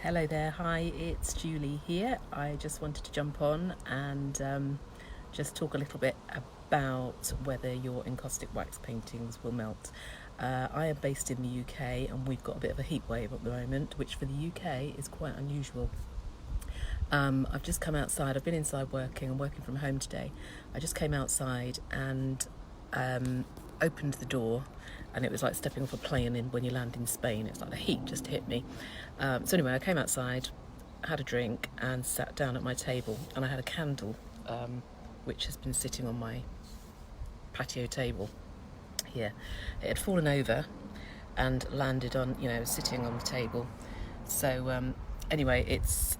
Hello there, hi, it's Julie here. I just wanted to jump on and just talk a little bit about whether your encaustic wax paintings will melt. I am based in the UK and we've got a bit of a heat wave at the moment, which for the UK is quite unusual. I've just come outside, I've been inside working, I'm working from home today. I just came outside and opened the door, and it was like stepping off a plane when you land in Spain. It's like the heat just hit me. So anyway, I came outside, had a drink and sat down at my table, and I had a candle which has been sitting on my patio table here. It had fallen over and landed on, sitting on the table. So anyway, it's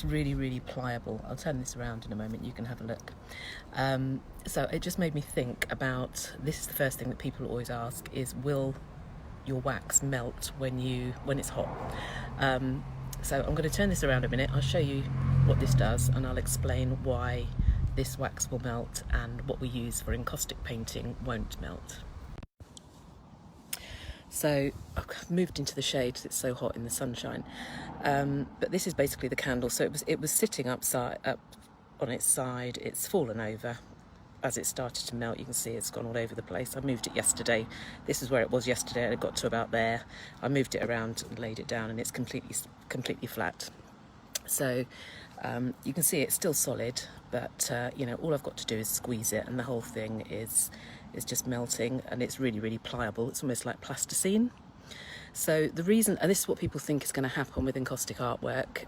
really pliable. I'll turn this around in a moment, you can have a look. So it just made me think about, this is the first thing that people always ask, is will your wax melt when it's hot? So I'm going to turn this around a minute, I'll show you what this does, and I'll explain why this wax will melt and what we use for encaustic painting won't melt. So I've moved into the shade because it's so hot in the sunshine. But this is basically the candle. So it was sitting up on its side. It's fallen over as it started to melt. You can see it's gone all over the place. I moved it yesterday. This is where it was yesterday, and it got to about there. I moved it around and laid it down, and it's completely flat. So you can see it's still solid, but all I've got to do is squeeze it, and the whole thing is just melting, and it's really pliable. It's almost like plasticine. So the reason, and this is what people think is going to happen with encaustic artwork,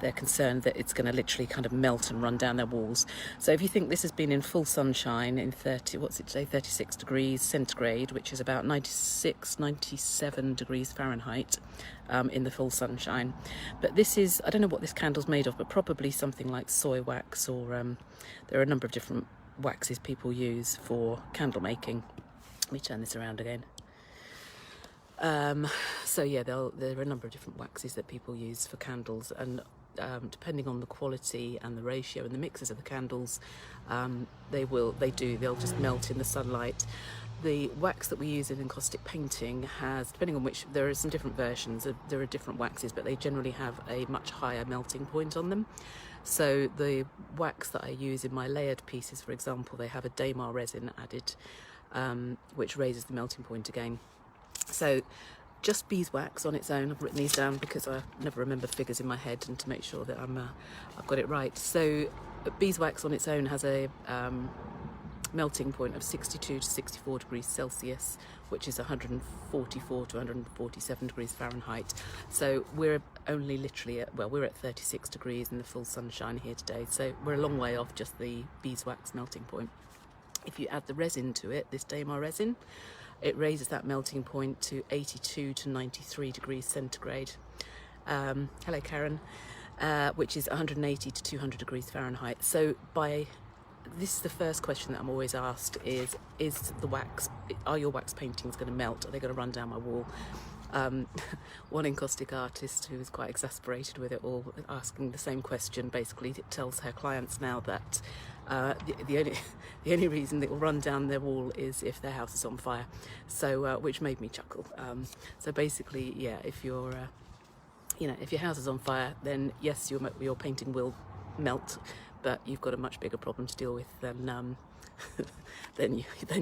they're concerned that it's going to literally kind of melt and run down their walls. So if you think this has been in full sunshine in 36 degrees centigrade, which is about 97 degrees Fahrenheit, in the full sunshine. But this is, I don't know what this candle's made of, but probably something like soy wax, or there are a number of different waxes people use for candle making. Let me turn this around again. So yeah, there are a number of different waxes that people use for candles, and depending on the quality and the ratio and the mixes of the candles, they'll just melt in the sunlight. The wax that we use in encaustic painting has, depending on which, there are some different versions, there are different waxes, but they generally have a much higher melting point on them. So the wax that I use in my layered pieces, for example, they have a Damar resin added, which raises the melting point again. So just beeswax on its own, I've written these down because I never remember the figures in my head, and to make sure that I've got it right. So beeswax on its own has a melting point of 62 to 64 degrees Celsius, which is 144 to 147 degrees Fahrenheit. So we're only literally we're at 36 degrees in the full sunshine here today, so we're a long way off just the beeswax melting point. If you add the resin to it, this Damar resin, it raises that melting point to 82 to 93 degrees centigrade. Hello Karen. Which is 180 to 200 degrees Fahrenheit. So this is the first question that I'm always asked are your wax paintings going to melt? Are they going to run down my wall? One encaustic artist who was quite exasperated with it all, asking the same question, basically tells her clients now that the only reason it will run down their wall is if their house is on fire. So which made me chuckle. So basically, yeah, if your house is on fire, then yes, your painting will melt, but you've got a much bigger problem to deal with than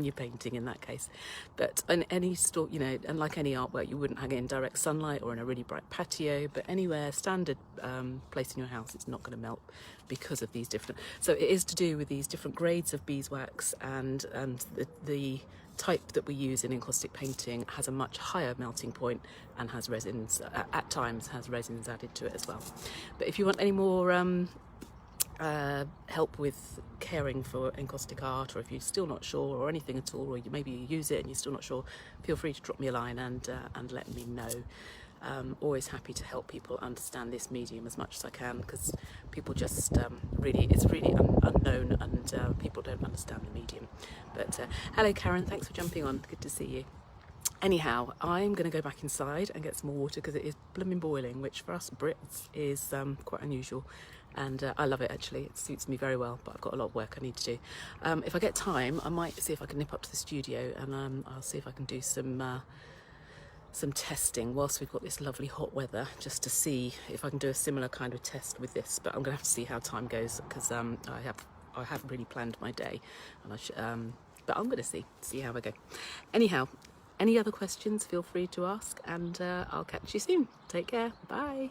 your painting in that case. But in any store, and like any artwork, you wouldn't hang it in direct sunlight or in a really bright patio, but anywhere standard place in your house, it's not going to melt because of these different. So it is to do with these different grades of beeswax, and the type that we use in encaustic painting has a much higher melting point and has resins, at times has resins added to it as well. But if you want any more help with caring for encaustic art, or if you're still not sure, or anything at all, or maybe you use it and you're still not sure, feel free to drop me a line and let me know. Always happy to help people understand this medium as much as I can, because people just it's really unknown, and people don't understand the medium. But hello Karen, thanks for jumping on, good to see you. Anyhow, I'm going to go back inside and get some more water because it is blooming boiling, which for us Brits is quite unusual. And I love it, actually. It suits me very well, but I've got a lot of work I need to do. If I get time, I might see if I can nip up to the studio, and I'll see if I can do some some testing whilst we've got this lovely hot weather, just to see if I can do a similar kind of test with this. But I'm gonna have to see how time goes, because I haven't really planned my day, and but I'm gonna see how I go. Anyhow, any other questions, feel free to ask, and I'll catch you soon. Take care. Bye.